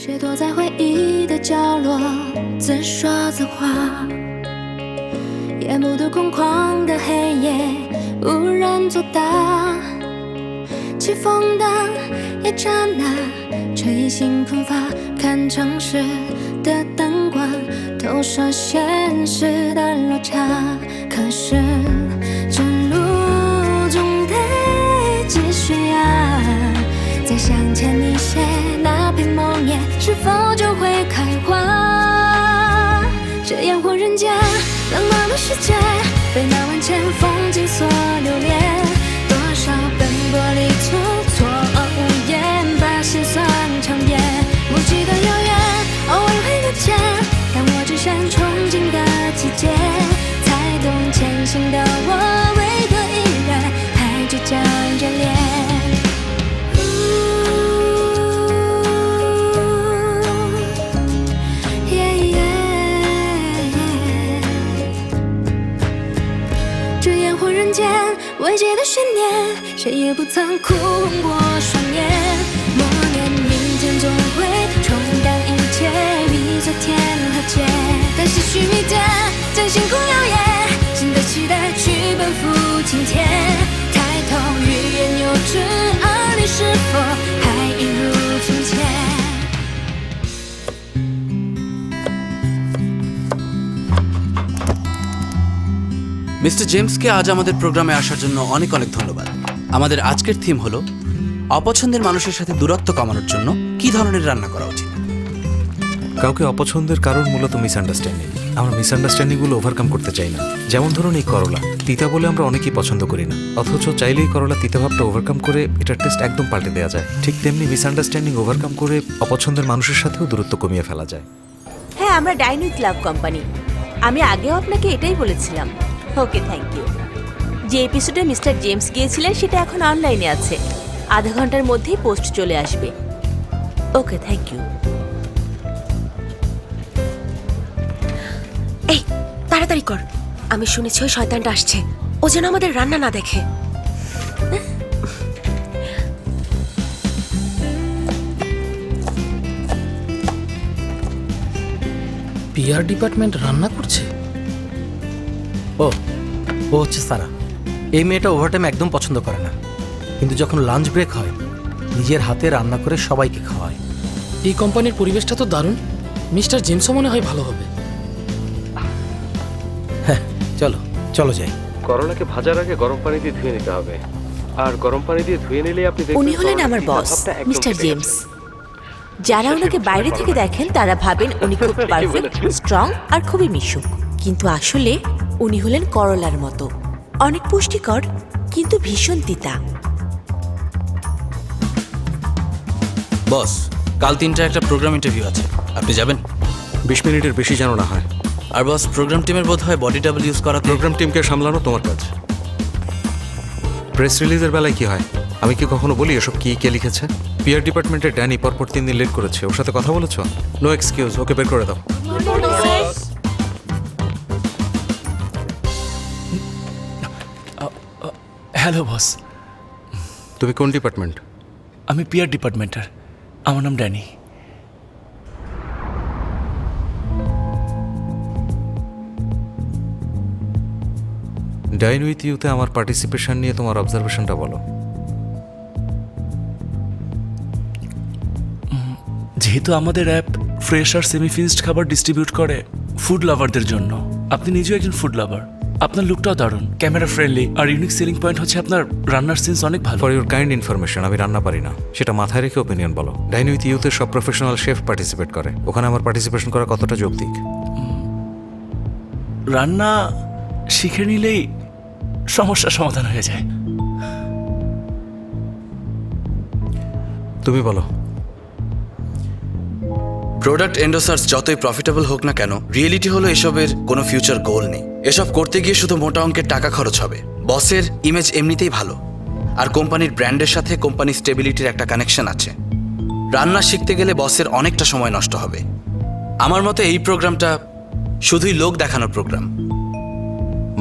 谁躲在回忆的角落自说自话，也目睹空旷的黑夜无人作答，起风的一刹那吹醒喷发，看城市的灯光投射现实的落差，可是这路总得继续啊，再向前一些，那片梦叶是否就会开花？这烟火人间，冷漠的世界，被那万千风景所留恋。多少奔波里途，错愕无言，把心酸强咽。不记得遥远，偶尔会遇见，但我只剩憧憬的季节，才懂前行的我为何依然还倔强眷恋。未解的悬念，谁也不曾哭红过双眼。默念明天总会冲淡一切，比昨天和解。但些许迷点，将星空耀眼，新的期待去奔赴今天。抬头欲言又止，而你是否还一如从前মিস্টার জেমসকে আজ আমাদের প্রোগ্রামে আসার জন্য অনেক অনেক ধন্যবাদ। আমাদের আজকের থিম হলো অপছন্দের মানুষের সাথে দূরত্ব কমানোর জন্য কি ধরনের রান্না করা উচিত। কাউকে অপছন্দের কারণ মূলত মিসআন্ডারস্ট্যান্ডিং। আমরা মিসআন্ডারস্ট্যান্ডিংগুলো ওভারকাম করতে চাই না। যেমন ধরুন এই করলা তিতা বলে আমরা অনেকেই পছন্দ করি না, অথচ চাইলেই করলা তিতা ভাবটা ওভারকাম করে এটার টেস্ট একদম পাল্টে দেওয়া যায়। ঠিক তেমনি মিসআন্ডারস্ট্যান্ডিং ওভারকাম করে অপছন্দের মানুষের সাথেও দূরত্ব কমিয়ে ফেলা যায়। হ্যাঁ, আমরা ডাইন উইথ লাভ কোম্পানি। আমি আগেও আপনাকে এটাই বলেছিলাম। ওকে, থ্যাংক ইউ। যে এপিসোডে মিস্টার জেমস গিয়েছিলেন সেটা এখন অনলাইনে আছে, আধা ঘন্টার মধ্যেই পোস্ট চলে আসবে। ওকে, থ্যাংক ইউ। এই তাড়াতাড়ি কর, আমি শুনেছি ওই শয়তানটা আসছে, ও যেন আমাদের রান্না না দেখে। পিআর ডিপার্টমেন্ট রান্না করছে? ও হচ্ছে সারা। এই মেয়েটা ওভারটাইম একদম পছন্দ করে না, কিন্তু যখন লাঞ্চ ব্রেক হয় নিজের হাতে রান্না করে সবাইকে খাওয়ায়। এই কোম্পানির পরিবেশটা তো দারুণ, মিস্টার জেমসও মনে হয় ভালো হবে। হ্যাঁ, চলো চলো যাই। করলাকে ভাজার আগে গরম পানি দিয়ে ধুয়ে নিতে হবে, আর গরম পানি দিয়ে ধুয়ে নিলে আপনি দেখবেন উনি হলেন আমার বস মিস্টার জেমস। যারা ওনাকে বাইরে থেকে দেখেন তারা ভাবেন উনি খুব পারফেক্ট, স্ট্রং আর খুবই মিশুক, কিন্তু আসলে উনি হলেন করলার মতো, অনেক পুষ্টিকর কিন্তু ভীষণ তিতা। বস, কাল 3টায় একটা প্রোগ্রাম ইন্টারভিউ আছে, আপনি যাবেন? 20 মিনিটের বেশি যেন না হয়। আর বস, প্রোগ্রাম টিমের বোধ হয় বডি ডাবল ইউজ করা। প্রোগ্রাম টিমকে সামলানো তোমার কাজ। প্রেস রিলিজের বেলায় কি হয়? আমি কি কখনো বলি এসব কি কে লিখেছে? পিআর ডিপার্টমেন্টের ড্যানি পরপর 3 দিন লেট করেছে, ওর সাথে কথা বলেছো? নো এক্সকিউজ, ওকে বের করে দাও। Hello boss. তুমি কোন ডিপার্টমেন্ট? আমি পিআর ডিপার্টমেন্টের, আমার নাম ড্যানি। ডাইন উইথ ইউতে আমার পার্টিসিপেশন নিয়ে তোমার অবজারভেশনটা বলো। যেহেতু আমাদের অ্যাপ ফ্রেশ আর সেমি ফিনিশড খাবার ডিস্ট্রিবিউট করে ফুড লাভারদের জন্য, আপনি নিজেও একজন ফুড লাভার, আপনার লুকটাও দারুণ, ক্যামেরা ফ্রেন্ডলি, আর ইউনিক সেলিং পয়েন্ট হচ্ছে আপনার রান্নার সেন্স অনেক ভালো। ফর ইউর কাইন্ড ইনফরমেশন, আমি রান্না পারি না, সেটা মাথায় রেখে ওপিনিয়ন বলো। ডাইন উইথ ইউতে সব প্রফেশনাল শেফ পার্টিসিপেট করে, ওখানে আমার পার্টিসিপেশন করা কতটা যৌক্তিক? রান্না শিখে নিলেই সমস্যার সমাধান হয়ে যায়। তুমি বলো। প্রোডাক্ট এন্ডোসার্স যতই প্রফিটেবল হোক না কেন, রিয়েলিটি হলো এসবের কোনো ফিউচার গোল নেই। এসব করতে গিয়ে শুধু মোটা অঙ্কের টাকা খরচ হবে। বসের ইমেজ এমনিতেই ভালো, আর কোম্পানির ব্র্যান্ডের সাথে কোম্পানির স্টেবিলিটির একটা কানেকশন আছে। রান্না শিখতে গেলে বসের অনেকটা সময় নষ্ট হবে। আমার মতে এই প্রোগ্রামটা শুধুই লোক দেখানোর প্রোগ্রাম।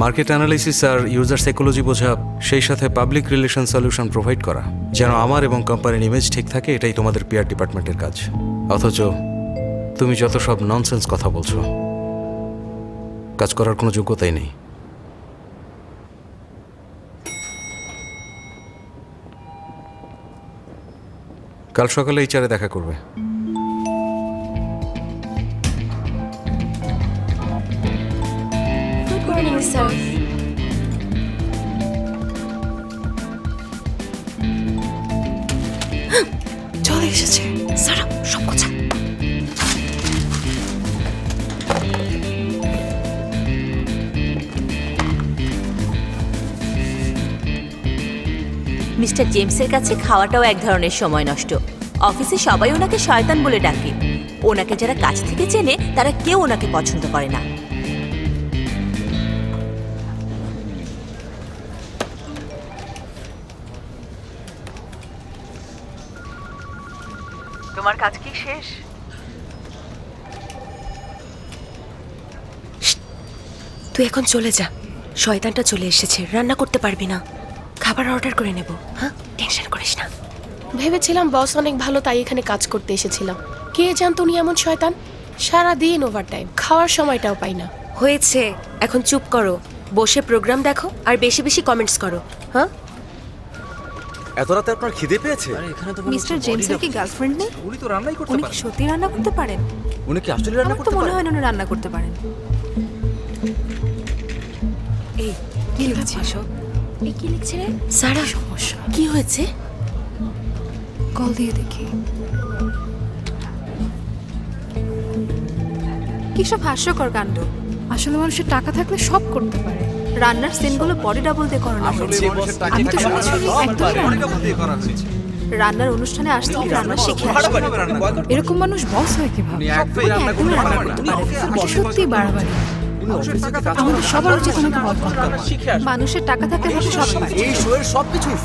মার্কেট অ্যানালিসিস আর ইউজার সাইকোলজি বোঝা, সেই সাথে পাবলিক রিলেশন সলিউশন প্রোভাইড করা, যেন আমার এবং কোম্পানির ইমেজ ঠিক থাকে, এটাই তোমাদের পিআর ডিপার্টমেন্টের কাজ। অথচ তুমি যত সব ননসেন্স কথা বলছো, কাজ করার কোনো যোগ্যতাই নেই। কাল সকালে এইচআরে দেখা করবে। Good morning sir. চলে এসেছে। সারা সব কথা। মিস্টার জেমসের কাছে খাওয়াটাও এক ধরনের সময় নষ্ট। অফিসে সবাই ওনাকে শয়তান বলে ডাকে। ওনাকে যারা কাছ থেকে চেনে তারা কেউ ওনাকে পছন্দ করে না। তোমার কাজ কি শেষ? তুই এখন চলে যা, শয়তানটা চলে এসেছে, রান্না করতে পারবি না। খাবার অর্ডার করে নেব। হ্যাঁ, টেনশন করিস না। ভেবেছিলাম বস অনেক ভালো, তাই এখানে কাজ করতে এসেছিলাম। কে জানতো উনি এমন শয়তান। সারা দিন ওভারটাইম, খাওয়ার সময়টাও পাই না। হয়েছে, এখন চুপ করো, বসে প্রোগ্রাম দেখো আর বেশি বেশি কমেন্টস করো। হ্যাঁ, এত রাতে আপনার খিদে পেয়েছে? মিস্টার জেমসের কি গার্লফ্রেন্ড নেই? উনি তো রান্নাই করতে উনি কি পারেন। সত্যি রান্না করতে পারেন? উনি কি আসলে রান্না আমার তো করতে মনে পারেন? হয় না উনি রান্না করতে পারেন। এই কি লিখছে এসব? এই কি লিখছে রে? সারা, সমস্যা, কি হয়েছে? কল দিয়ে দেখি। কি সব হাস্যকর কাণ্ড। আসলে মানুষের টাকা থাকলে সব করতে পারে। রান্নার সিনগুলো বডি ডাবল দিয়ে করানো হয়েছে। আমি তো শুনেছি উনি একদমই রান্না করেন না। রান্নার অনুষ্ঠানে আসতে কি রান্না শিখে আসে। এরকম মানুষ বস হয় কিভাবে? উনি একদমই রান্না করতে পারেন না। এটা সত্যি বাড়াবাড়ি। আমাদের সবার উচিত ওনাকে বদনাম করা। মানুষের টাকা থাকলে মানুষ সব পারে। এই শোয়ের সবকিছুই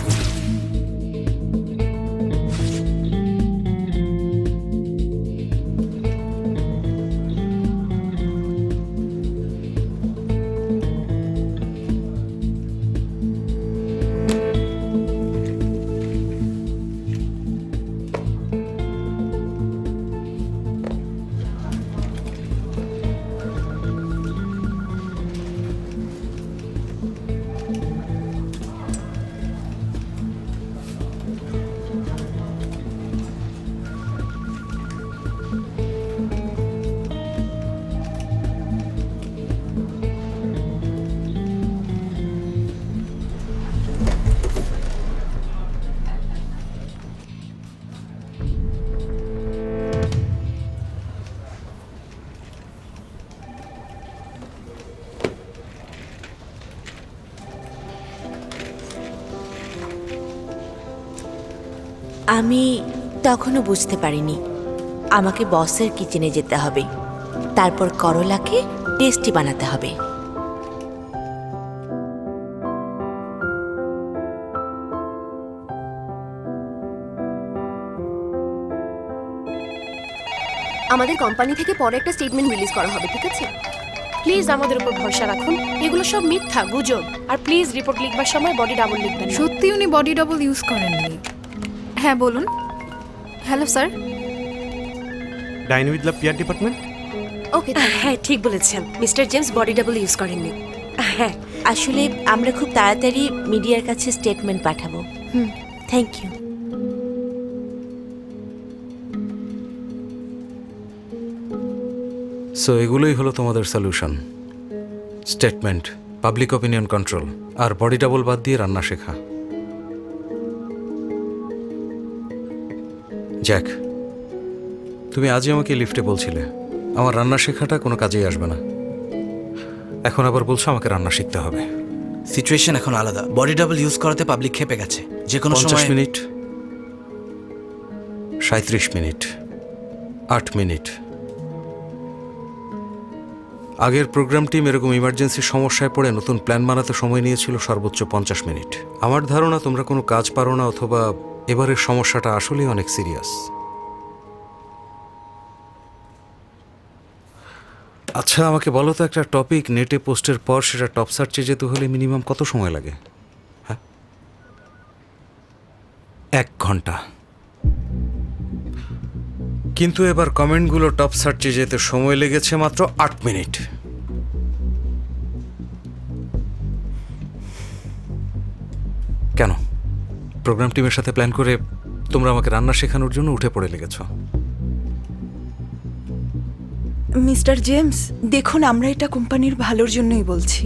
আমি তখনও বুঝতে পারিনি আমাকে বসের কিচেনে যেতে হবে, তারপর করলাকে টেস্টি বানাতে হবে। আমাদের কোম্পানি থেকে পরে একটা স্টেটমেন্ট রিলিজ করা হবে, ঠিক আছে? প্লিজ আমাদের উপর ভরসা রাখুন, এগুলো সব মিথ্যা গুজব। আর প্লিজ রিপোর্ট লিখবার সময় বডি ডাবল লিখবেন না। সত্যি উনি বডি ডাবল ইউজ করেননি। হ্যাঁ বলুন। Hello sir. Dine with the PR department. Okay, হ্যাঁ ঠিক বলেছেন, mister James body double use করেননি। হ্যাঁ, আসলে আমরা খুব তাড়াতাড়ি মিডিয়ার কাছে স্টেটমেন্ট পাঠাবো। Thank you. সো এগুলোই হলো তোমাদের solution. Statement, public opinion control, আর বডি ডাবল বাদ দিয়ে রান্না শেখা। জ্যাক, তুমি আজই আমাকে লিফটে বলছিলে আমার রান্না শেখাটা কোনো কাজেই আসবে না, এখন আবার বলছো আমাকে রান্না শিখতে হবে। সিচুয়েশন এখন আলাদা। বডি ডাবল ইউজ করাতে পাবলিক খেপে গেছে। যে কোনো 50 সময় মিনিট, 37 মিনিট, 8 মিনিট। আগের প্রোগ্রাম টিম এরকম ইমার্জেন্সি সমস্যায় পড়ে নতুন প্ল্যান বানাতে সময় নিয়েছিল সর্বোচ্চ 50 মিনিট। আমার ধারণা তোমরা কোনো কাজ পারো না, অথবা এবারের সমস্যাটা আসলেই অনেক সিরিয়াস। আচ্ছা আমাকে বলো তো, একটা টপিক নেটে পোস্টের পর সেটা টপ সার্চে যেতে হলে মিনিমাম কত সময় লাগে? হ্যাঁ, 1 ঘন্টা। কিন্তু এবার কমেন্টগুলো টপ সার্চে যেতে সময় লেগেছে মাত্র 8 মিনিট। কেন? প্রোগ্রাম টিমের সাথে প্ল্যান করে তোমরা আমাকে রান্না শেখানোর জন্য উঠে পড়ে লেগেছো। মিস্টার জেমস, দেখুন আমরা এটা কোম্পানির ভালোর জন্যই বলছি।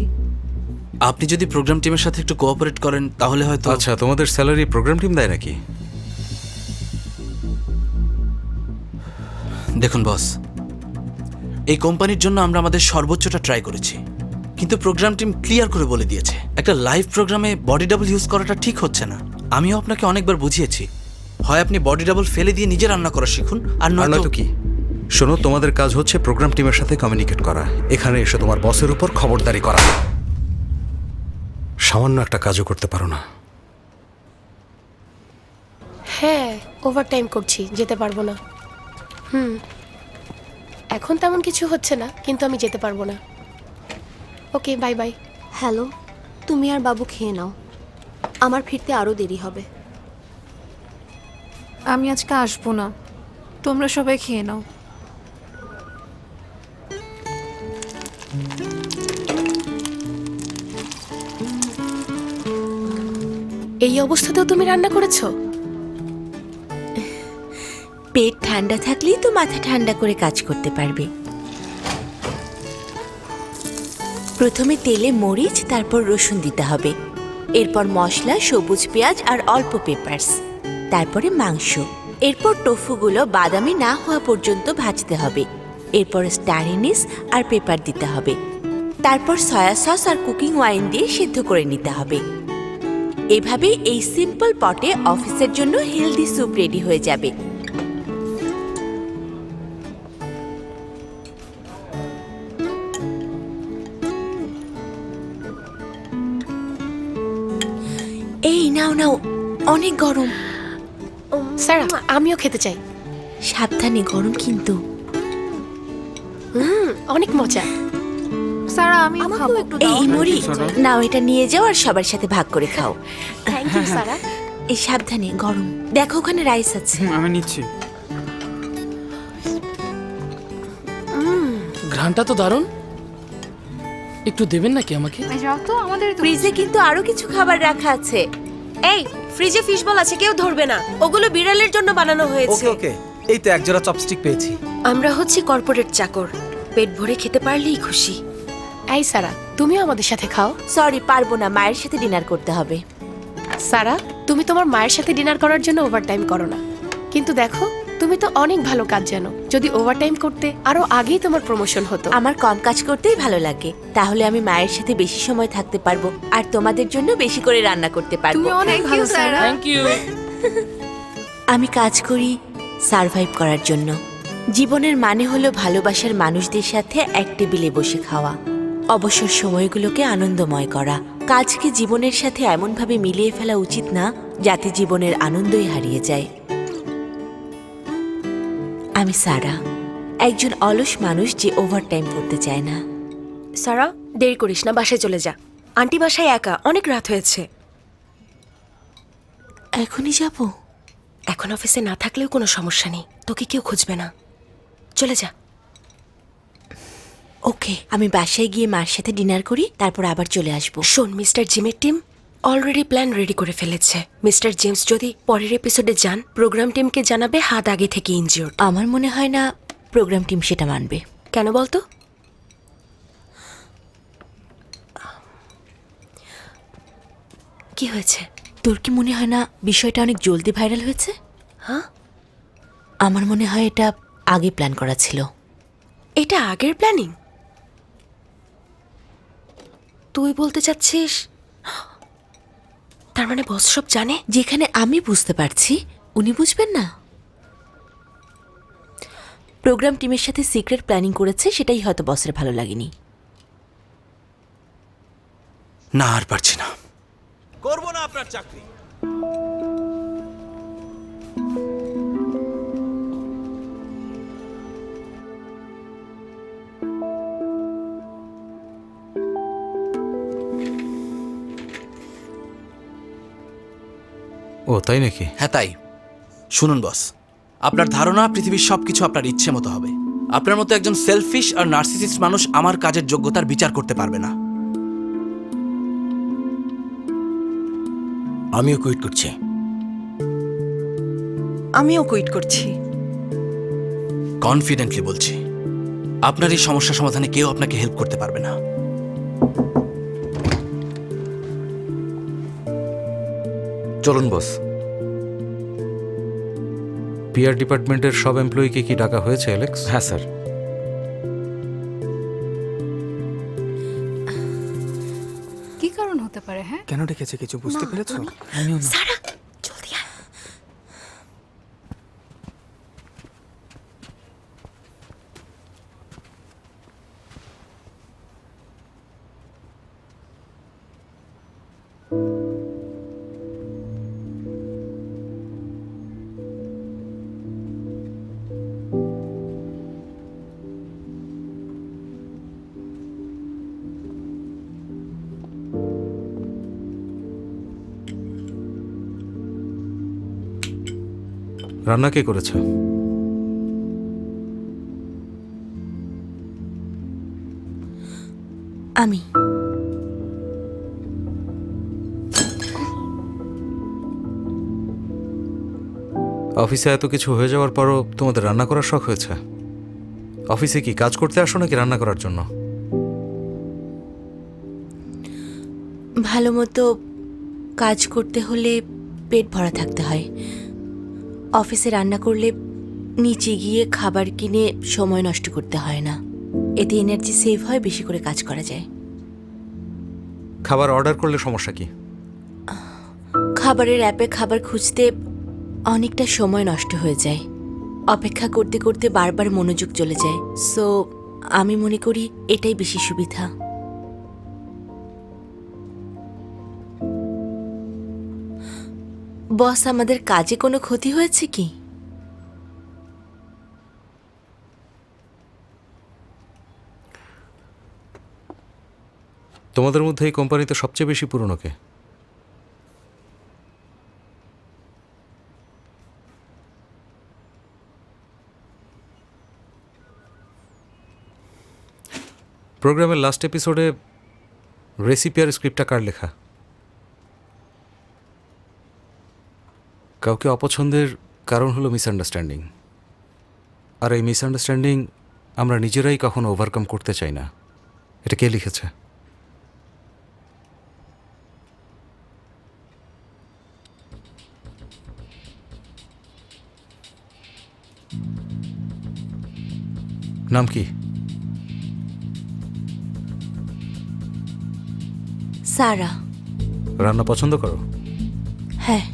আপনি যদি প্রোগ্রাম টিমের সাথে একটু কোঅপারেট করেন তাহলে হয়তো। আচ্ছা, তোমাদের স্যালারি প্রোগ্রাম টিম দেয় নাকি? দেখুন বস, এই কোম্পানির জন্য আমরা আমাদের সর্বোচ্চটা ট্রাই করেছি, কিন্তু প্রোগ্রাম টিম ক্লিয়ার করে বলে দিয়েছে একটা লাইভ প্রোগ্রামে বডি ডাবল ইউজ করাটা ঠিক হচ্ছে না। আমিও আপনাকে অনেকবার বুঝিয়েছি, হয় আপনি বডি ডাবল ফেলে দিয়ে নিজে রান্না করা শিখুন, আর নয়তো কি? শোনো, তোমাদের কাজ হচ্ছে প্রোগ্রাম টিমের সাথে কমিউনিকেট করা, এখানে এসে তোমার বসের উপর খবরদারি করা। সামান্য একটা কাজও করতে পারো না। হ্যাঁ, ওভারটাইম করছি, যেতে পারবো না। এখন তেমন কিছু হচ্ছে না, কিন্তু আমি যেতে পারবো না। ওকে, বাই বাই। হ্যালো, তুমি আর বাবু খেয়ে নাও, আমার ফিরতে আরও দেরি হবে। আমি আজকে আসবো না, তোমরা সবাই খেয়ে নাও। এই অবস্থাতেও তুমি রান্না করেছো? পেট ঠান্ডা থাকলেই তো মাথা ঠান্ডা করে কাজ করতে পারবে। প্রথমে তেলে মরিচ, তারপর রসুন দিতে হবে, এরপর মশলা, সবুজ পেঁয়াজ আর অল্প পেপারস, তারপরে মাংস, এরপর টোফুগুলো বাদামি না হওয়া পর্যন্ত ভাজতে হবে, এরপর স্টার এনিস আর পেপার দিতে হবে, তারপর সয়া সস আর কুকিং ওয়াইন দিয়ে সিদ্ধ করে নিতে হবে। এভাবে এই সিম্পল পটে অফিসের জন্য হেলদি স্যুপ রেডি হয়ে যাবে। এই নাও নাও, অনেক গরম। স্যার, আমিও খেতে চাই। সাবধানে, গরম কিন্তু। অনেক মজা। স্যার, আমি খাবো। এই মরি, নাও এটা নিয়ে যাও আর সবার সাথে ভাগ করে খাও। থ্যাংক ইউ সারা। এই সাবধানে, গরম। দেখো ওখানে রাইস আছে। আমি নিচ্ছি। ঘ্রাণটা তো দারুণ। একটু দেবেন নাকি আমাকে? যাও তো, আমাদের ফ্রিজে কিন্তু আরো কিছু খাবার রাখা আছে। এই ফ্রিজে ফিশ বল আছে, কেউ ধরবে না, ওগুলো বিড়ালের জন্য বানানো হয়েছে। ওকে, এই তো একজোড়া চপস্টিক পেয়েছি। আমরা হচ্ছি কর্পোরেট চাকর, পেট ভরে খেতে পারলেই খুশি। এই সারা, তুমিও আমাদের সাথে খাও। সরি, পারবো না, মায়ের সাথে ডিনার করতে হবে। সারা, তুমি তোমার মায়ের সাথে ডিনার করার জন্য ওভারটাইম করো না, কিন্তু দেখো তুমি তো অনেক ভালো কাজ জানো। যদি ওভারটাইম করতে আরো আগেই তোমার প্রমোশন হতো। আমার কম কাজ করতেই ভালো লাগে, তাহলে আমি মায়ের সাথে বেশি সময় থাকতে পারবো আর তোমাদের জন্য বেশি করে রান্না করতে পারবো। তুমি অনেক ভালো সারা। Thank you. আমি কাজ করি সারভাইভ করার জন্য। জীবনের মানে হলো ভালোবাসার মানুষদের সাথে এক টেবিলে বসে খাওয়া, অবসর সময়গুলোকে আনন্দময় করা। কাজকে জীবনের সাথে এমনভাবে মিলিয়ে ফেলা উচিত না যাতে জীবনের আনন্দই হারিয়ে যায়। আমি সারা, একজন অলস মানুষ যে ওভারটাইম করতে চায় না। সারা, দেরি করিস না, বাসায় চলে যা। আন্টি বাসায় একা, অনেক রাত হয়েছে। এখনই যাব? এখন অফিসে না থাকলেও কোনো সমস্যা নেই, তোকে কেউ খুঁজবে না। চলে যা। ওকে, আমি বাসায় গিয়ে মার সাথে ডিনার করি, তারপর আবার চলে আসবো। শোন, মিস্টার জিমের টিম অলরেডি প্ল্যান রেডি করে ফেলেছে। মিস্টার জেমস যদি পরের এপিসোডে যান, প্রোগ্রাম টিমকে জানাবে হাত আগে থেকে ইনজিওর্ড। আমার মনে হয় না প্রোগ্রাম টিম সেটা মানবে। কেন বলতো? কি হয়েছে? তোর কি মনে হয় না বিষয়টা অনেক জলদি ভাইরাল হয়েছে? হ্যাঁ, আমার মনে হয় এটা আগে প্ল্যান করা ছিল। এটা আগের প্ল্যানিং? তুই বলতে চাচ্ছিস তার মানে বস সব জানে? যেখানে আমি বুঝতে পারছি উনি বুঝবেন না। প্রোগ্রাম টিমের সাথে সিক্রেট প্ল্যানিং করেছে, সেটাই হয়তো বসের ভালো লাগেনি। না, আর পারছি না। করবো না আপনার চাকরি। ও তাই নাকি? হ্যাঁ তাই। শুনুন বস, আপনার ধারণা পৃথিবীর সব কিছু আপনার ইচ্ছে মতো হবে। আপনার মতো একজন সেলফিশ আর নার্সিসিস্ট মানুষ আমার কাজের যোগ্যতার বিচার করতে পারবে না। আমিও কুইট করছি। আমিও কুইট করছি। কনফিডেন্টলি বলছি, আপনার এই সমস্যা সমাধানে কেউ আপনাকে হেল্প করতে পারবে না। চলুন বস। পিআর ডিপার্টমেন্টের সব এমপ্লয়িকে কি ডাকা হয়েছে অ্যালেক্স? হ্যাঁ স্যার। কি কারণ হতে পারে? হ্যাঁ, কেন ডেকেছে কিছু বুঝতে পেরেছো? সারা জলদি আয়। রান্না কে করেছে? আমি। অফিসে এত কিছু হয়ে যাওয়ার পরও তোমাদের রান্না করার শখ হয়েছে? অফিসে কি কাজ করতে আসো নাকি রান্না করার জন্য? ভালো মতো কাজ করতে হলে পেট ভরা থাকতে হয়। অফিসে রান্না করলে নিচে গিয়ে খাবার কিনে সময় নষ্ট করতে হয় না। এতে এনার্জি সেভ হয়, বেশি করে কাজ করা যায়। খাবার অর্ডার করলে সমস্যা কি? খাবারের অ্যাপে খাবার খুঁজতে অনেকটা সময় নষ্ট হয়ে যায়। অপেক্ষা করতে করতে বারবার মনোযোগ চলে যায়। সো আমি মনে করি এটাই বেশি সুবিধা। বস, আমাদের কাজে কোনো ক্ষতি হয়েছে কি? তোমাদের মধ্যে এই কোম্পানিতে সবচেয়ে বেশি পুরনো কে? প্রোগ্রামের লাস্ট এপিসোডে রেসিপি আর স্ক্রিপ্টটা কার লেখা? কাউকে অপছন্দের কারণ হলো মিসআন্ডারস্ট্যান্ডিং, আর এই মিসআন্ডারস্ট্যান্ডিং আমরা নিজেরাই কখনো ওভারকাম করতে চাই না। এটা কে লিখেছে? নাম কি? সারা। রান্না পছন্দ করো? হ্যাঁ।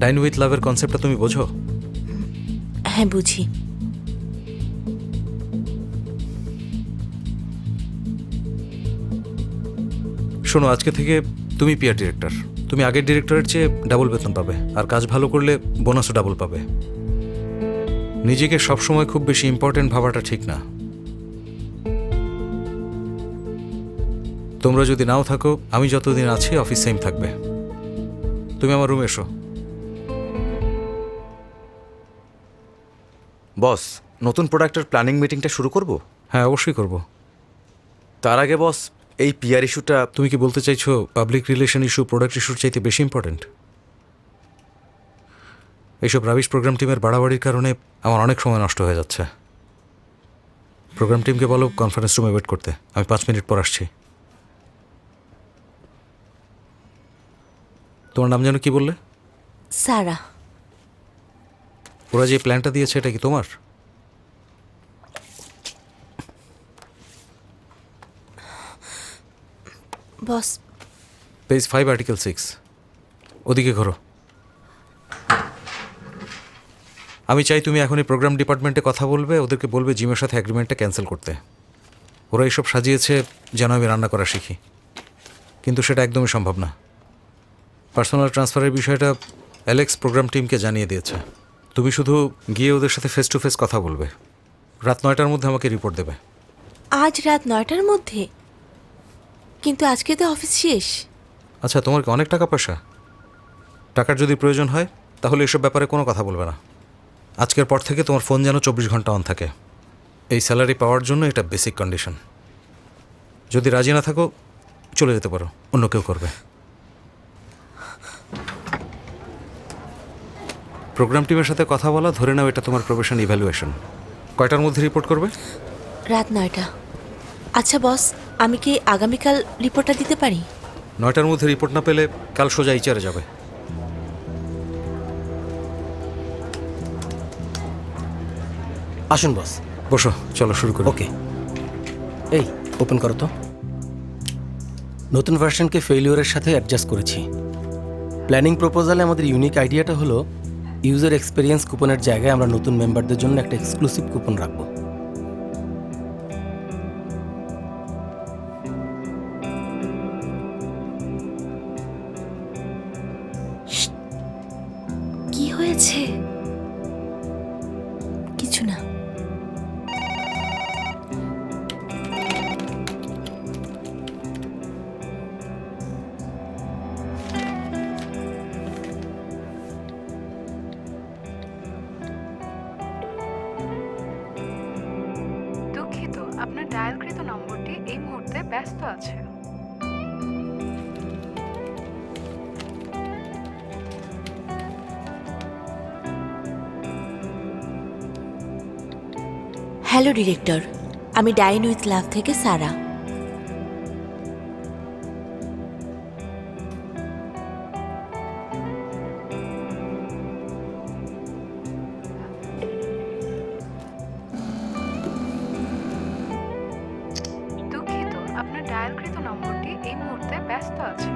ডাইন উইথ লাভের কনসেপ্টটা তুমি বোঝো? হ্যাঁ, বুঝি। শোনো, আজকে থেকে তুমি পিআর ডিরেক্টর। তুমি আগের ডিরেক্টরের চেয়ে ডাবল বেতন পাবে, আর কাজ ভালো করলে বোনাসও ডাবল পাবে। নিজেকে সবসময় খুব বেশি ইম্পর্টেন্ট ভাবাটা ঠিক না। তোমরা যদি নাও থাকো, আমি যতদিন আছি অফিস সেম থাকবে। তুমি আমার রুমে এসো। বস, নতুন প্রোডাক্টের প্ল্যানিং মিটিংটা শুরু করব? হ্যাঁ, অবশ্যই করব। তার আগে বস, এই পিআর ইস্যুটা... তুমি কি বলতে চাইছো পাবলিক রিলেশন ইস্যু প্রোডাক্ট ইস্যুর চাইতে বেশি ইম্পর্টেন্ট? এইসব রাবিশ প্রোগ্রাম টিমের বাড়াবাড়ির কারণে আমার অনেক সময় নষ্ট হয়ে যাচ্ছে। প্রোগ্রাম টিমকে বলো কনফারেন্স রুমে ওয়েট করতে, আমি 5 মিনিট পর আসছি। তোমার নাম যেন কি বললে? সারা। ওরা যে প্ল্যানটা দিয়েছে এটা কি তোমার? বস, পেজ 5 আর্টিকেল 6, ওদিকে ঘোরো। আমি চাই তুমি এখনই প্রোগ্রাম ডিপার্টমেন্টে কথা বলবে, ওদেরকে বলবে জিমের সাথে অ্যাগ্রিমেন্টটা ক্যান্সেল করতে। ওরা এসব সাজিয়েছে যেন আমি রান্না করা শিখি, কিন্তু সেটা একদমই সম্ভব না। পার্সোনাল ট্রান্সফারের বিষয়টা অ্যালেক্স প্রোগ্রাম টিমকে জানিয়ে দিয়েছে। তুমি শুধু গিয়ে ওদের সাথে ফেস টু ফেস কথা বলবে। রাত 9টার মধ্যে আমাকে রিপোর্ট দেবে। আজ রাত 9টার মধ্যে? কিন্তু আজকে তো অফিস শেষ। আচ্ছা, তোমার কি অনেক টাকা পয়সা? টাকার যদি প্রয়োজন হয় তাহলে এসব ব্যাপারে কোনো কথা বলবে না। আজকের পর থেকে তোমার ফোন যেন 24 ঘন্টা অন থাকে। এই স্যালারি পাওয়ার জন্য এটা বেসিক কন্ডিশন। যদি রাজি না থাকো চলে যেতে পারো, অন্য কেউ করবে। প্রোগ্রাম টিমের সাথে কথা বলা, ধরে নাও এটা তোমার প্রফেশন ইভ্যালুয়েশন। কয়টার মধ্যে রিপোর্ট করবে? রাত 9টা। আচ্ছা বস, আমি কি আগামীকাল রিপোর্টটা দিতে পারি? 9টার মধ্যে রিপোর্ট না পেলে কাল সোজা এইচআরে যাবে। আসুন বস। বসো, চলো শুরু করি। ওকে, এই ওপেন করো তো। নতুন ভার্সনকে ফেলিওরের সাথে অ্যাডজাস্ট করেছি। প্ল্যানিং প্রপোজালে আমাদের ইউনিক আইডিয়াটা হলো ইউজার এক্সপিরিয়েন্স কুপনের জায়গায় আমরা নতুন মেম্বারদের জন্য একটা এক্সক্লুসিভ কুপন রাখবো। কি হয়েছে? কিছু না। দুঃখিত, আপনার ডায়ালকৃত নম্বরটি এই মুহূর্তে ব্যস্ত আছে। হ্যালো ডিরেক্টর, আমি ডাইন উইথ লাভ থেকে সারা। দুঃখিত, আপনার ডায়ালকৃত নম্বরটি এই মুহূর্তে ব্যস্ত আছে।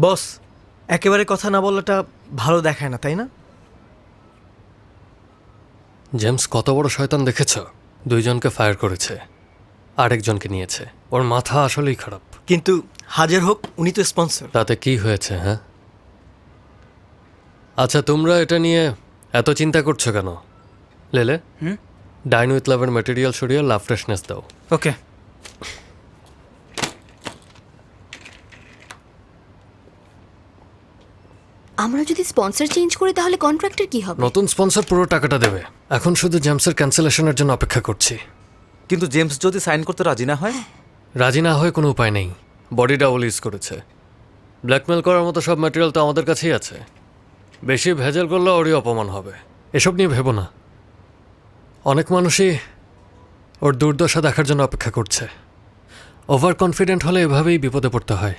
বস, একেবারে কথা না বলাটা ভালো দেখায় না, তাই না? জেমস কত বড় শয়তান দেখেছ? 2 জনকে ফায়ার করেছে, আরেকজনকে নিয়েছে। ওর মাথা আসলেই খারাপ। কিন্তু হাজার হোক, উনি তো স্পন্সর। তাতে কি হয়েছে? হ্যাঁ, আচ্ছা তোমরা এটা নিয়ে এত চিন্তা করছো কেন? লেলে, ডাইন উইথ লাভের ম্যাটেরিয়াল সরিয়ে লাভ ফ্রেশনেস দাও। ওকে। আমরা যদি স্পন্সর চেঞ্জ করি তাহলে কন্ট্রাক্টের কি হবে? নতুন স্পন্সর পুরো টাকাটা দেবে। এখন শুধু জেমসের ক্যান্সেলেশনের জন্য অপেক্ষা করছি। কিন্তু জেমস যদি সাইন করতে রাজি না হয়? রাজি না হয়ে কোনো উপায় নেই। বডি ডাবল ইউজ করেছে। ব্ল্যাকমেল করার মতো সব ম্যাটেরিয়াল তো আমাদের কাছেই আছে। বেশি ভেজাল করলে ওরই অপমান হবে। এসব নিয়ে ভেবো না। অনেক মানুষই ওর দুর্দশা দেখার জন্য অপেক্ষা করছে। ওভার কনফিডেন্ট হলে এভাবেই বিপদে পড়তে হয়।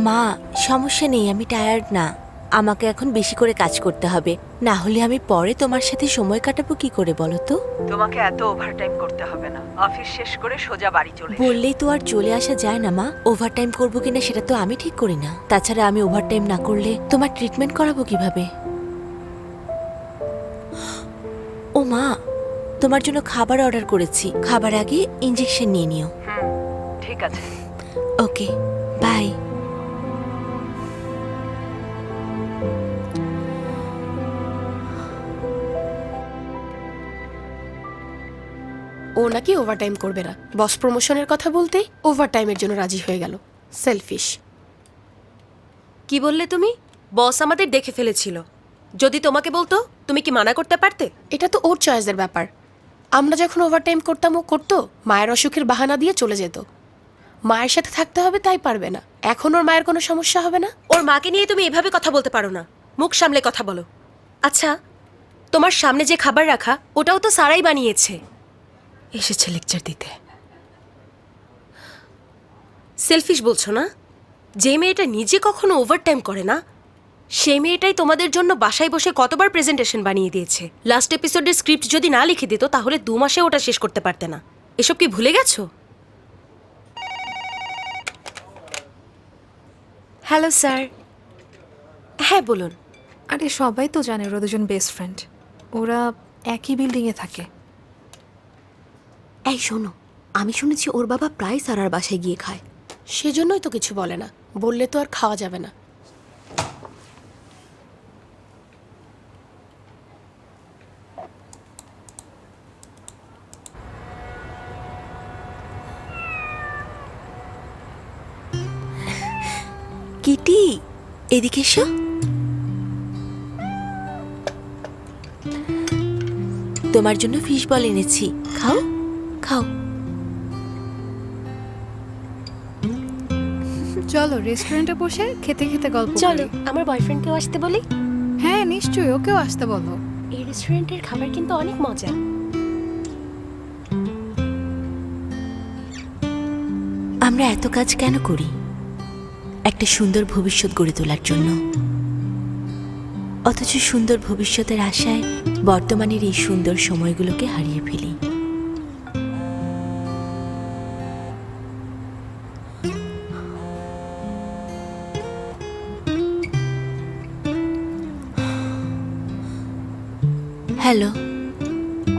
মা, সমস্যা নেই, আমি টায়ার্ড না। আমাকে এখন বেশি করে কাজ করতে হবে, না হলে আমি পরে তোমার সাথে সময় কাটাবো কি করে বলো তো? তোমাকে এত ওভারটাইম করতে হবে না, অফিস শেষ করে সোজা বাড়ি চলে এসো। বললেই তো আর চলে আসা যায় না মা। ওভারটাইম করবো কিনা সেটা তো আমি ঠিক করি না। তাছাড়া আমি ওভারটাইম না করলে তোমার ট্রিটমেন্ট করাবো কিভাবে? ও মা, তোমার জন্য খাবার অর্ডার করেছি। খাবার আগে ইনজেকশন নিয়ে নিও। ঠিক আছে। ওকে, বাই। ও নাকি ওভারটাইম করবে না। বস প্রমোশনের কথা বলতেই ওভারটাইমের জন্য রাজি হয়ে গেল। সেলফিশ। কি বললে তুমি? বস আমাদের দেখে ফেলেছিল। যদি তোমাকে বলতো তুমি কি মানা করতে পারতে? এটা তো ওর চয়েসের ব্যাপার। আমরা যখন ওভারটাইম করতাম ও করতো, মায়ের অসুখের বাহানা দিয়ে চলে যেত। মায়ের সাথে থাকতে হবে তাই পারবে না। এখন ওর মায়ের কোনো সমস্যা হবে না। ওর মাকে নিয়ে তুমি এভাবে কথা বলতে পারো না। মুখ সামলে কথা বলো। আচ্ছা, তোমার সামনে যে খাবার রাখা ওটাও তো সারাই বানিয়েছে। এসেছে লেকচার দিতে। সেলফিশ বলছো না? যে মেয়েটা নিজে কখনো ওভারটাইম করে না, সেই মেয়েটাই তোমাদের জন্য বাসায় বসে কতবার প্রেজেন্টেশন বানিয়ে দিয়েছে। লাস্ট এপিসোডের স্ক্রিপ্ট যদি না লিখে দিত তাহলে 2 মাসে ওটা শেষ করতে পারতে না। এসব কি ভুলে গেছো? Hello sir. হ্যাঁ বলুন। আরে সবাই তো জানে ওরা দুজন বেস্ট ফ্রেন্ড, ওরা একই বিল্ডিংয়ে থাকে। এই শোনো, আমি শুনেছি ওর বাবা প্রায় সারার বাসায় গিয়ে খায়। সেজন্যই তো কিছু বলে না, বললে তো আর খাওয়া যাবে না। কিটি, এদিকে এসো। তোমার জন্য ফিশ বল এনেছি, খাও খাও। চলো রেস্টুরেন্টে বসে খেতে খেতে গল্প চলো করি। আমার বয়ফ্রেন্ডকেও আসতে বলি। হ্যাঁ নিশ্চয়ই, ওকেও আসতে বলো। এই রেস্টুরেন্টের খাবার কিন্তু অনেক মজা। আমরা এত কাজ কেন করি? একটা সুন্দর ভবিষ্যৎ গড়ে তোলার জন্য। অথচ সুন্দর ভবিষ্যতের আশায় বর্তমানের এই সুন্দর সময়গুলোকে হারিয়ে ফেলি। হ্যালো,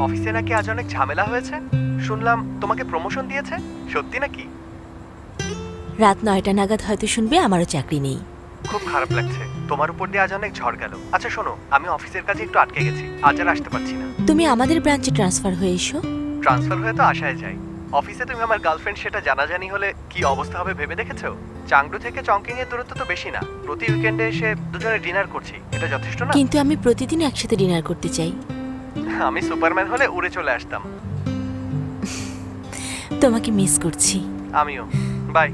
অফিসে নাকি আজ অনেক ঝামেলা হয়েছে, শুনলাম তোমাকে প্রমোশন দিয়েছে, সত্যি নাকি? রাত 9টা নাগাদ হয়তো শুনবে আমারও চাকরি নেই। খুব খারাপ লাগছে, তোমার উপর দিয়ে আজ অনেক ঝড় গেল। আচ্ছা শোনো, আমি অফিসের কাজে একটু আটকে গেছি, আজ আর আসতে পারছি না। তুমি আমাদের ব্রাঞ্চে ট্রান্সফার হয়ে এসো। ট্রান্সফার হয়ে তো আশায় যাই, অফিসে তুমি আমার গার্লফ্রেন্ড সেটা জানাজানি হলে কি অবস্থা হবে ভেবে দেখেছো? চাংডু থেকে চংকিং এর দূরত্ব তো বেশি না, প্রতি উইকেন্ডে এসে দুজনে ডিনার করছি, এটা যথেষ্ট না? কিন্তু আমি প্রতিদিন একসাথে ডিনার করতে চাই। আমি সুপারম্যান হলে উড়ে চলে আসতাম। তোমাকে মিস করছি। আমিও, বাই।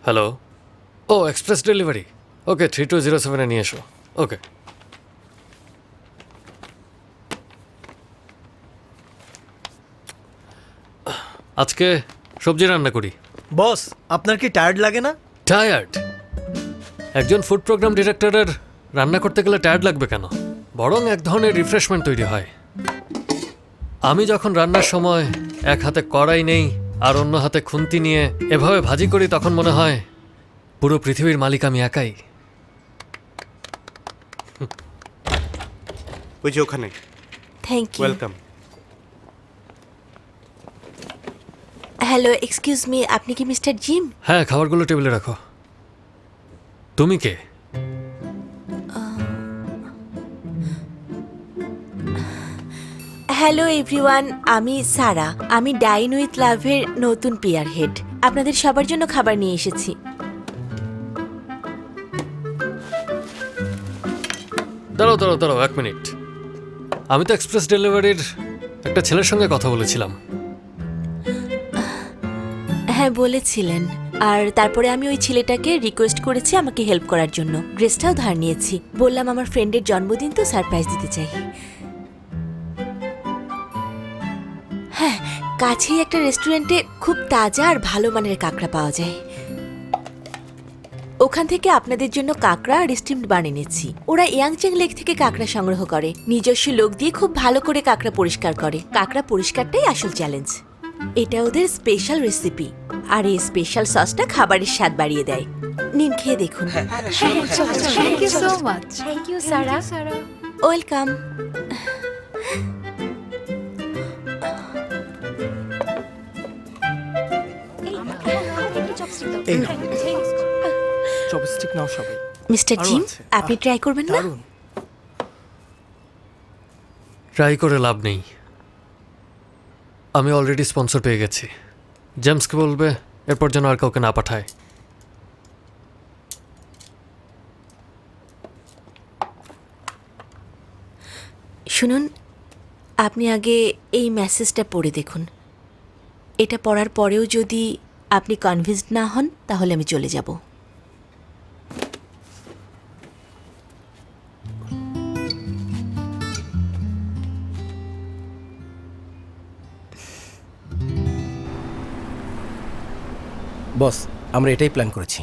হ্যালো, ও এক্সপ্রেস ডেলিভারি, ওকে 3207-এ নিয়ে এসো। ওকে, আজকে সবজি রান্না করি। বস, আপনার কি টায়ার্ড লাগে না? টায়ার্ড? একজন ফুড প্রোগ্রাম ডিরেক্টরের রান্না করতে গেলে টায়ার্ড লাগবে কেন? বরং এক ধরনের রিফ্রেশমেন্ট তৈরি হয়। আমি যখন রান্নার সময় এক হাতে কড়াই নেই আর অন্য হাতে খুন্তি নিয়ে এভাবে ভাজি করি, তখন মনে হয় পুরো পৃথিবীর মালিক আমি একাই। ওই যে ওখানে। Thank you. Welcome. Hello, excuse me, আপনি কি মিস্টার জিম? হ্যাঁ, খাবারগুলো টেবিলে রাখো। তুমি কে? হ্যালো এভরিওয়ান, আমি সারা। আমি ডাইন উইথ লাভের নতুন পিয়ার হেড। আপনাদের সবার জন্য খাবার নিয়ে এসেছি। দাঁড়াও দাঁড়াও দাঁড়াও, 1 মিনিট। আমি তো এক্সপ্রেস ডেলিভারির একটা ছেলের সঙ্গে কথা বলেছিলাম। হ্যাঁ বলেছিলেন, আর তারপরে আমি ওই ছেলেটাকে রিকোয়েস্ট করেছি আমাকে হেল্প করার জন্য। ড্রেসটাও ধার নিয়েছি, বললাম আমার ফ্রেন্ডের জন্মদিন তো সারপ্রাইজ দিতে চাই। হ্যাঁ, কাছেই একটা রেস্টুরেন্টে খুব তাজা আর ভালো মানের কাঁকড়া পাওয়া যায়। ওখান থেকে আপনাদের জন্য কাঁকড়া আর স্টিমড বান এনেছি। ওরা ইয়াংচেং লেক থেকে কাঁকড়া সংগ্রহ করে, নিজস্ব লোক দিয়ে খুব ভালো করে কাঁকড়া পরিষ্কার করে। কাঁকড়া পরিষ্কারটাই আসল চ্যালেঞ্জ। এটা ওদের স্পেশাল রেসিপি, আর এই স্পেশাল সসটা খাবারের স্বাদ বাড়িয়ে দেয়। নিন, খেয়ে দেখুন। Thank you so much. Thank you Sara. Welcome. Chopstick নাও সবাই। মিস্টার জিম, আপনি ট্রাই করবেন না? ট্রাই করে লাভ নেই, আমি অলরেডি স্পন্সর পেয়ে গেছি। জেমসকে বলবে এরপর যেন আর কাউকে না পাঠায়। শুনুন, আপনি আগে এই মেসেজটা পড়ে দেখুন। এটা পড়ার পরেও যদি আপনি কনভিন্সড না হন তাহলে আমি চলে যাব। বস, আমরা এটাই প্ল্যান করেছি।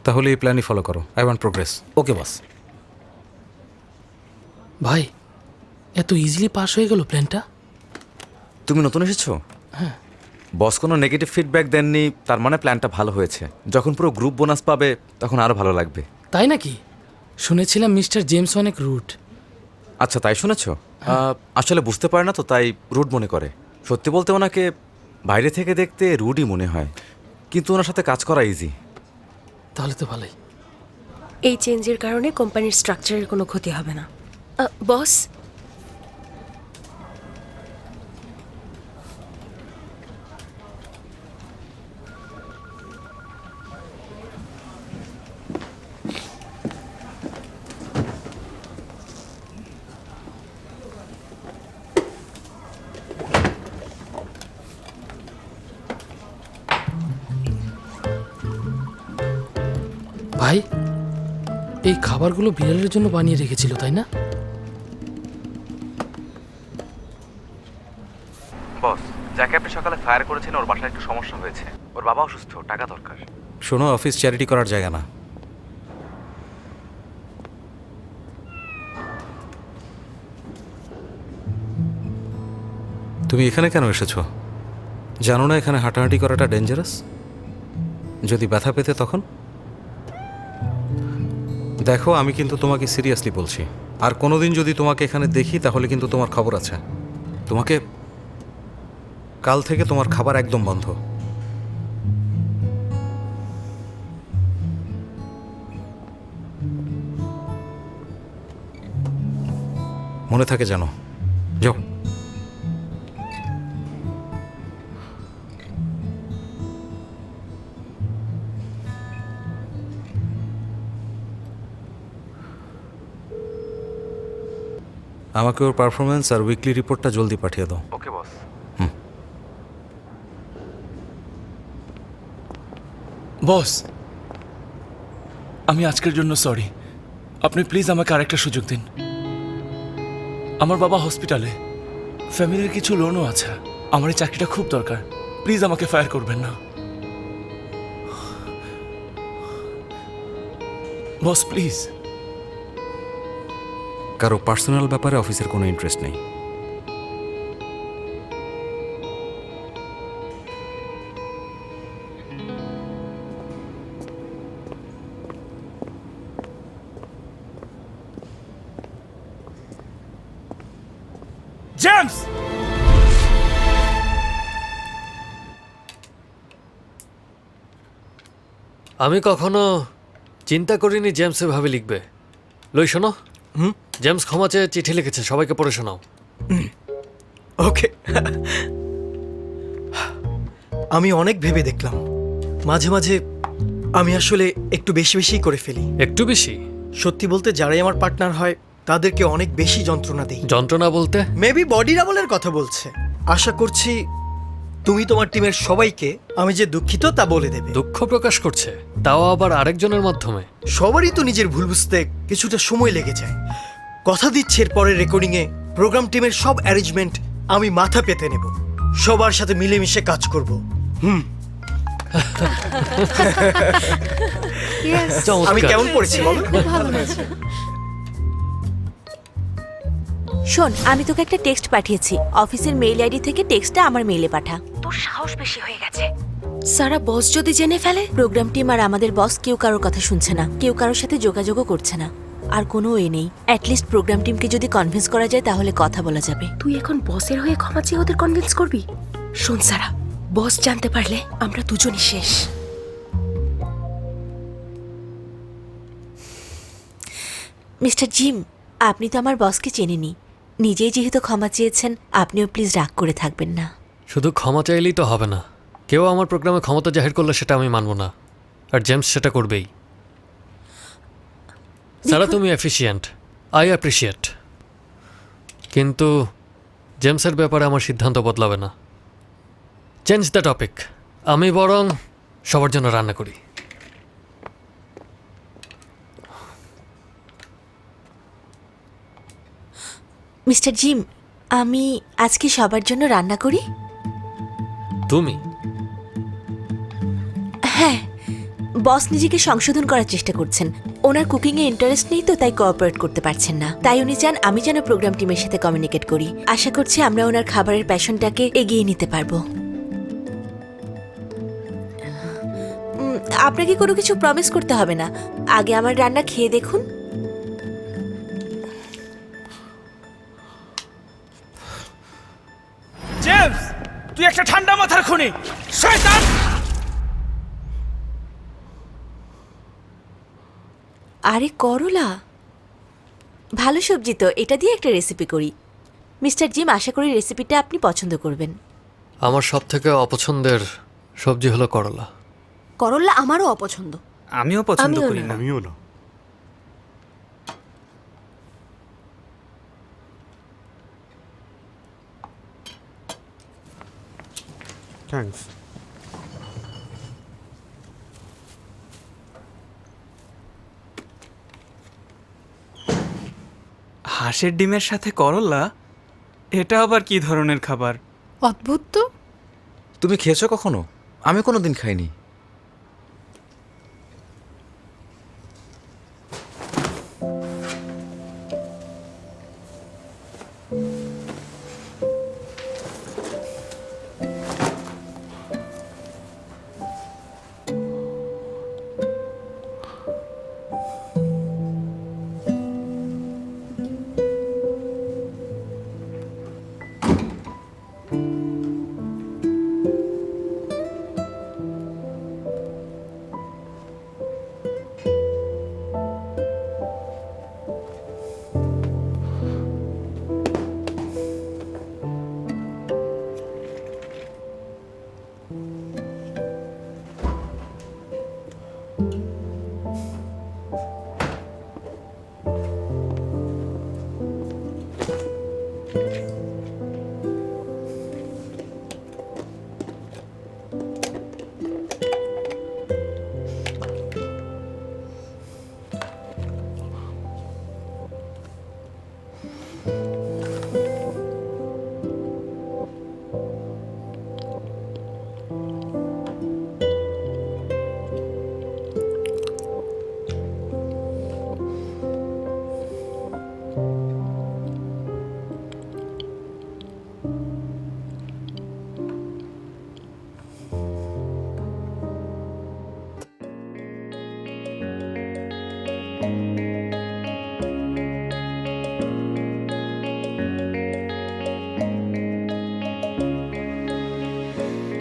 তাহলে এই প্ল্যানই ফলো করো। I want progress. Okay boss. ভাই, এত ইজিলি পাস হয়ে গেল প্ল্যানটা? তুমি নতুন এসেছো? বস কোনো নেগেটিভ ফিডব্যাক দেননি, তার মানে প্ল্যানটা ভালো হয়েছে। যখন পুরো গ্রুপ বোনাস পাবে তখন আরও ভালো লাগবে। তাই নাকি? শুনেছিলাম মিস্টার জেমস অনেক রুট। আচ্ছা, তাই শুনেছো? আসলে বুঝতে পারে না তো, তাই রুড মনে করে। সত্যি বলতে ওনাকে বাইরে থেকে দেখতে রুডই মনে হয়, কিন্তু ওনার সাথে কাজ করা ইজি। তাহলে তো ভালোই। এই চেঞ্জের কারণে কোম্পানির স্ট্রাকচারের কোনো ক্ষতি হবে না। বস, ভাই, এই খাবারগুলো বিড়ালের জন্য বানিয়ে রেখেছিল, তাই না? বস, যাকে আপনি সকালে ফায়ার করেছেন ওর বাসায় একটু সমস্যা হয়েছে। ওর বাবা অসুস্থ, টাকা দরকার। শোনো, অফিস চ্যারিটি করার জায়গা না। তুমি এখানে কেন এসেছো? জানো না এখানে হাঁটাহাঁটি করাটা ডেঞ্জারাস? যদি ব্যথা পেতে তখন? দেখো, আমি কিন্তু তোমাকে সিরিয়াসলি বলছি, আর কোনোদিন যদি তোমাকে এখানে দেখি তাহলে কিন্তু তোমার খবর আছে। তোমাকে কাল থেকে তোমার খাবার একদম বন্ধ। মনে থাকে জানো। যাও। আমাকে ওর পারফরমেন্স আর উইকলি রিপোর্টটা জলদি পাঠিয়ে দাও। ওকে বস। বস, আমি আজকের জন্য সরি। আপনি প্লিজ আমাকে আরেকটা সুযোগ দিন। আমার বাবা হসপিটালে, ফ্যামিলির কিছু লোনও আছে। আমার এই চাকরিটা খুব দরকার। প্লিজ আমাকে ফায়ার করবেন না বস, প্লিজ। কারো পার্সোনাল ব্যাপারে অফিসের কোনো ইন্টারেস্ট নেই। জেমস! আমি কখনো চিন্তা করিনি জেমস এভাবে লিখবে। লই শোনো। জেমস ক্ষমা চেয়ে চিঠি লিখেছে, সবাইকে পড়ে শোনাও। ওকে। আমি অনেক ভেবে দেখলাম, মাঝে মাঝে আমি আসলে একটু বেশি বেশি করে ফেলি। একটু বেশি? সত্যি বলতে যারাই আমার পার্টনার হয় তাদেরকে অনেক বেশি যন্ত্রণা দিই। যন্ত্রণা বলতে? মেবি বডি ডাবলের কথা বলছে। আশা করছি তুমি তোমার টিমের সবাইকে আমি যে দুঃখিত তা বলে দেবে। দুঃখ প্রকাশ করছে, তাও আবার আরেকজনের মাধ্যমে। সবারই তো নিজের ভুল বুঝতে কিছুটা সময় লেগে যায়। কথা দিচ্ছি এর পরের রেকর্ডিংয়ে প্রোগ্রাম টিমের সব অ্যারেঞ্জমেন্ট আমি মাথা পেতে নেব, সবার সাথে মিলেমিশে কাজ করব। আমি কেমন পড়েছি বলো? শোন, আমি তোকে একটা টেক্সট পাঠিয়েছি। অফিসের মেইল আইডি থেকে টেক্সটটা আমার মেইলে পাঠা। তোর সাহস বেশি হয়ে গেছে। সারা বস যদি জেনে ফেলে? প্রোগ্রাম টিম আর আমাদের বস কেউ কারোর কথা শুনছে না, কেউ কারোর সাথে যোগাযোগও করছে না। আর কোনো ওয়ে নেই। অ্যাটলিস্ট প্রোগ্রাম টিমকে যদি কনভিন্স করা যায় তাহলে কথা বলা যাবে। তুই এখন বসের হয়ে ক্ষমা চেয়ে ওদের কনভিন্স করবি? শোন সারা, বস জানতে পারলে আমরা দুজনই শেষ। মিস্টার জিম, আপনি তো আমার বসকে চেনেনি। নিজেই যেহেতু ক্ষমা চেয়েছেন, আপনিও প্লিজ রাগ করে থাকবেন না। শুধু ক্ষমা চাইলেই তো হবে না। কেউ আমার প্রোগ্রামে ক্ষমতা জাহির করলে সেটা আমি মানব না, আর জেমস সেটা করবেই। সারা তুমি এফিশিয়েন্ট, আই অ্যাপ্রিসিয়েট, কিন্তু জেমসের ব্যাপারে আমার সিদ্ধান্ত বদলাবে না। Change the topic. আমি বরং সবার জন্য রান্না করি। মিস্টার জিম, আমি আজকে সবার জন্য রান্না করি? তুমি? হ্যাঁ, বস নিজেকে সংশোধন করার চেষ্টা করছেন। ওনার কুকিংয়ে ইন্টারেস্ট নেই তো, তাই কোঅপারেট করতে পারছেন না। তাই উনি চান আমি যেন প্রোগ্রাম টিমের সাথে কমিউনিকেট করি। আশা করছি আমরা ওনার খাবারের প্যাশনটাকে এগিয়ে নিতে পারবো। আপনাকে কোনো কিছু প্রমিস করতে হবে না, আগে আমার রান্না খেয়ে দেখুন। জেমস, তুই একটা ঠান্ডা মাথার খুনি, শয়তান! আরে করলা, ভালো সবজি তো, এটা দিয়ে একটা রেসিপি করি। মিস্টার জিম, আশা করি রেসিপিটা আপনি পছন্দ করবেন। আমার সব থেকে অপছন্দের সবজি হলো করলা। করল্লা আমারও অপছন্দ। আমিও পছন্দ করি না। আমিও না। থ্যাঙ্কস। হাঁসের ডিমের সাথে করলা, এটা আবার কি ধরনের খাবার? অদ্ভুত তো। তুমি খেয়েছো কখনো? আমি কোনোদিন খাইনি।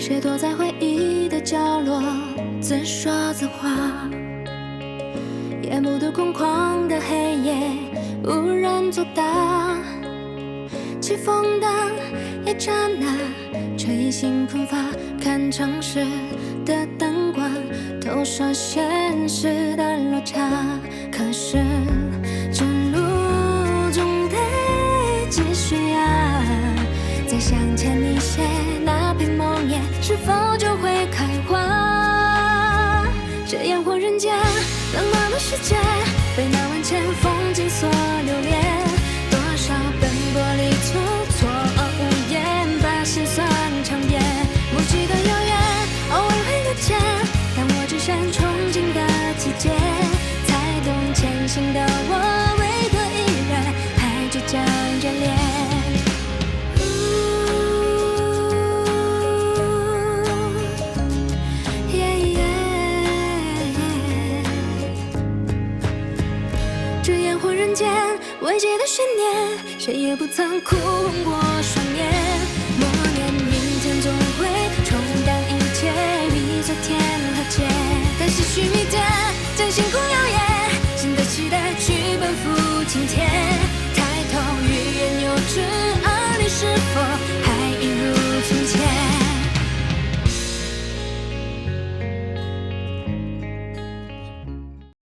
谁躲在回忆的角落，自说自话，夜幕都空旷的黑夜，无人作答。起风的一刹那，吹醒喷发，看城市的灯光，投射现实的落差。可是这路总得继续啊，再向前一些，那片梦魇是否就会开花？这烟火人间，冷暖的世界，被那万千风景所留恋。多少奔波里出错无言，把心酸尝遍。不记得遥远，偶尔会遇见，但我只剩憧憬的季节，才懂前行的我为何依然还倔强眷恋。未解的悬念，谁也不曾哭红过双眼。默念明天总会冲淡一切，比昨天和解。但是虚弥的，真星空耀眼，新的期待剧本付今天。